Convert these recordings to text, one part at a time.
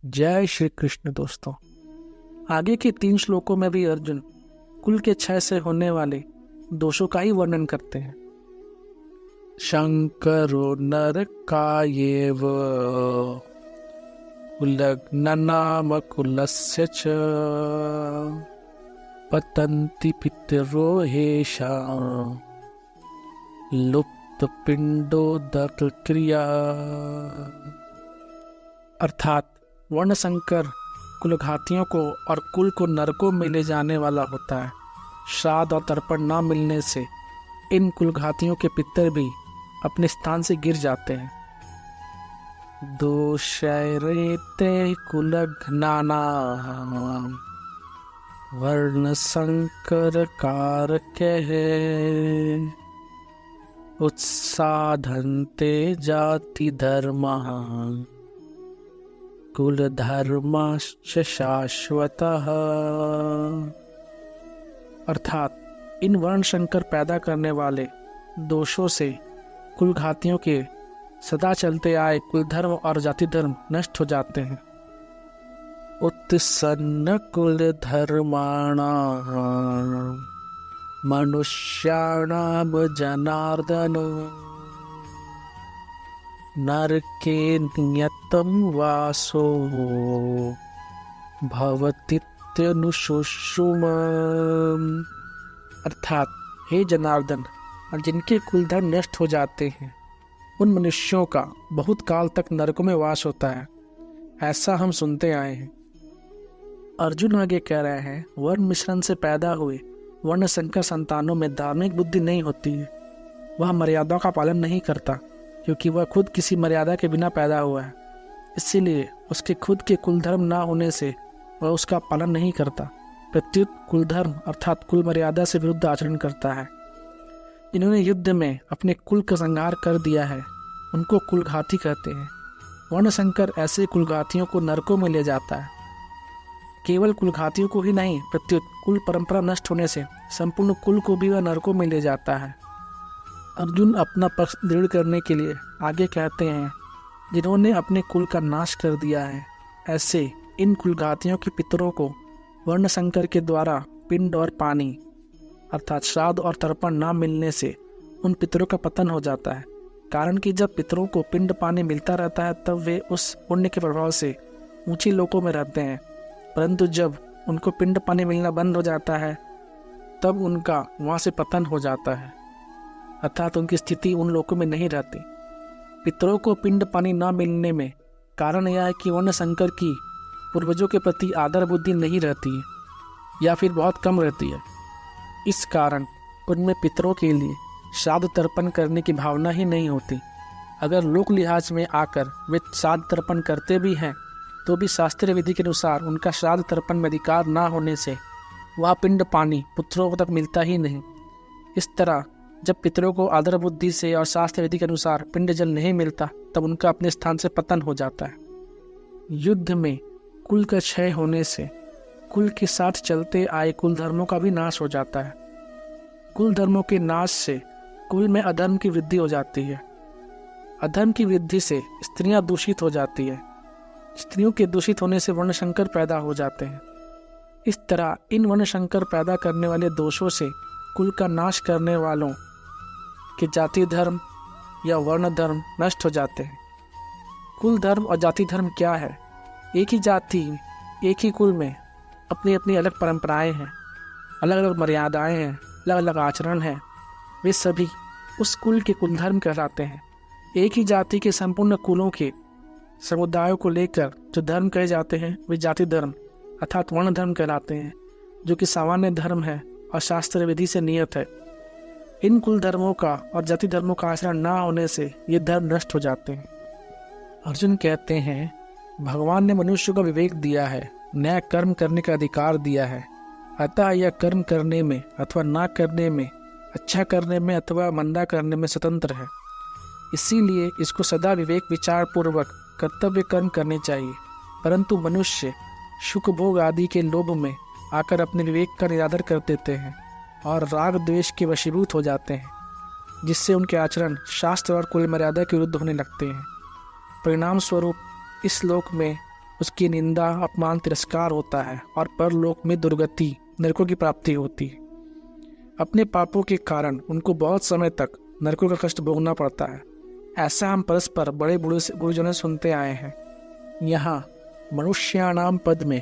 जय श्री कृष्ण। दोस्तों, आगे के 3 श्लोकों में भी अर्जुन कुल के क्षय से होने वाले दोषों का ही वर्णन करते हैं। शंकरो नरकायेव कुलग्ननाम कुलस्य च पतन्ति पितरो हेषां लुप्तपिण्डोदकक्रिया। अर्थात वर्ण संकर कुलघातियों को और कुल को नरकों में ले जाने वाला होता है। श्राद्ध और तर्पण न मिलने से इन कुलघातियों के पितर भी अपने स्थान से गिर जाते हैं। दोषैरेते कुलघ्नानां वर्ण संकर कारकैः उत्साधन्ते जाति धर्मः कुल धर्माश्च शाश्वतः। अर्थात इन वर्ण संकर पैदा करने वाले दोषों से कुलघातियों के सदा चलते आए कुल धर्म और जाति धर्म नष्ट हो जाते हैं। उत्सन्न कुल धर्माणां मनुष्याणां जनार्दन नरके नियतं वासो भवतीत्यनुशुश्रुमम्। अर्थात हे जनार्दन, और जिनके कुल धर्म नष्ट हो जाते हैं उन मनुष्यों का बहुत काल तक नरकों में वास होता है, ऐसा हम सुनते आए हैं। अर्जुन आगे कह रहे हैं, वर्ण मिश्रण से पैदा हुए वर्ण संकर संतानों में धार्मिक बुद्धि नहीं होती है। वह मर्यादा का पालन नहीं करता, क्योंकि वह खुद किसी मर्यादा के बिना पैदा हुआ है। इसीलिए उसके खुद के कुल धर्म ना होने से वह उसका पालन नहीं करता, प्रत्युत कुल धर्म अर्थात कुल मर्यादा से विरुद्ध आचरण करता है। जिन्होंने युद्ध में अपने कुल का संहार कर दिया है उनको कुलघाती कहते हैं। वर्ण संकर ऐसे कुलघातियों को नरकों में ले जाता है। केवल कुलघातियों को ही नहीं, प्रत्युत कुल परंपरा नष्ट होने से संपूर्ण कुल को भी वह नरकों में ले जाता है। अर्जुन अपना पक्ष दृढ़ करने के लिए आगे कहते हैं, जिन्होंने अपने कुल का नाश कर दिया है ऐसे इन कुलघातियों के पितरों को वर्ण संकर के द्वारा पिंड और पानी अर्थात श्राद्ध और तर्पण न मिलने से उन पितरों का पतन हो जाता है। कारण कि जब पितरों को पिंड पानी मिलता रहता है तब वे उस पुण्य के प्रभाव से ऊंची लोकों में रहते हैं, परंतु जब उनको पिंड पानी मिलना बंद हो जाता है तब उनका वहाँ से पतन हो जाता है, अर्थात उनकी स्थिति उन लोकों में नहीं रहती। पितरों को पिंड पानी न मिलने में कारण यह है कि वर्ण संकर की पूर्वजों के प्रति आदर बुद्धि नहीं रहती है या फिर बहुत कम रहती है। इस कारण उनमें पितरों के लिए श्राद्ध तर्पण करने की भावना ही नहीं होती। अगर लोक लिहाज में आकर वे श्राद्ध तर्पण करते भी हैं तो भी शास्त्रीय विधि के अनुसार उनका श्राद्ध तर्पण में अधिकार न होने से वह पिंड पानी पुत्रों तक मिलता ही नहीं। इस तरह जब पितरों को आदर बुद्धि से और शास्त्र विधि के अनुसार पिंड जल नहीं मिलता तब उनका अपने स्थान से पतन हो जाता है। युद्ध में कुल का क्षय होने से कुल के साथ चलते आए कुल धर्मों का भी नाश हो जाता है। कुल धर्मों के नाश से कुल में अधर्म की वृद्धि हो जाती है। अधर्म की वृद्धि से स्त्रियां दूषित हो जाती है। स्त्रियों के दूषित होने से वर्णशंकर पैदा हो जाते हैं। इस तरह इन वर्णशंकर पैदा करने वाले दोषों से कुल का नाश करने वालों के जाति धर्म या वर्ण धर्म नष्ट हो जाते हैं। कुल धर्म और जाति धर्म क्या है? एक ही जाति, एक ही कुल में अपनी अपनी अलग परंपराएं हैं, अलग अलग मर्यादाएं हैं, अलग अलग आचरण हैं। वे सभी उस कुल के कुल धर्म कहलाते हैं। एक ही जाति के संपूर्ण कुलों के समुदायों को लेकर जो धर्म कहे जाते हैं वे जाति धर्म अर्थात वर्ण धर्म कहलाते हैं, जो कि सामान्य धर्म है और शास्त्र विधि से नियत है। इन कुल धर्मों का और जाति धर्मों का आचरण न होने से ये धर्म नष्ट हो जाते हैं। अर्जुन कहते हैं, भगवान ने मनुष्य को विवेक दिया है, न्याय कर्म करने का अधिकार दिया है, अतः यह कर्म करने में अथवा ना करने में, अच्छा करने में अथवा मंदा करने में स्वतंत्र है। इसीलिए इसको सदा विवेक विचार पूर्वक कर्तव्य कर्म करने चाहिए। परंतु मनुष्य सुख भोग आदि के लोभ में आकर अपने विवेक का निरादर कर देते हैं और राग द्वेष के वशीभूत हो जाते हैं, जिससे उनके आचरण शास्त्र और कुल मर्यादा के विरुद्ध होने लगते हैं। परिणाम स्वरूप इस लोक में उसकी निंदा, अपमान, तिरस्कार होता है और परलोक में दुर्गति, नरकों की प्राप्ति होती है। अपने पापों के कारण उनको बहुत समय तक नरकों का कष्ट भोगना पड़ता है। ऐसा हम परस्पर बड़े गुरुजनों से सुनते आए हैं। यहाँ मनुष्याणाम पद में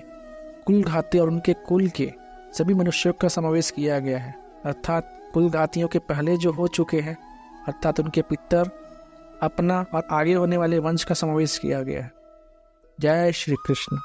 कुलघाती और उनके कुल के सभी मनुष्यों का समावेश किया गया है, अर्थात कुलघातियों के पहले जो हो चुके हैं, अर्थात उनके पितर, अपना और आगे होने वाले वंश का समावेश किया गया है। जय श्री कृष्ण।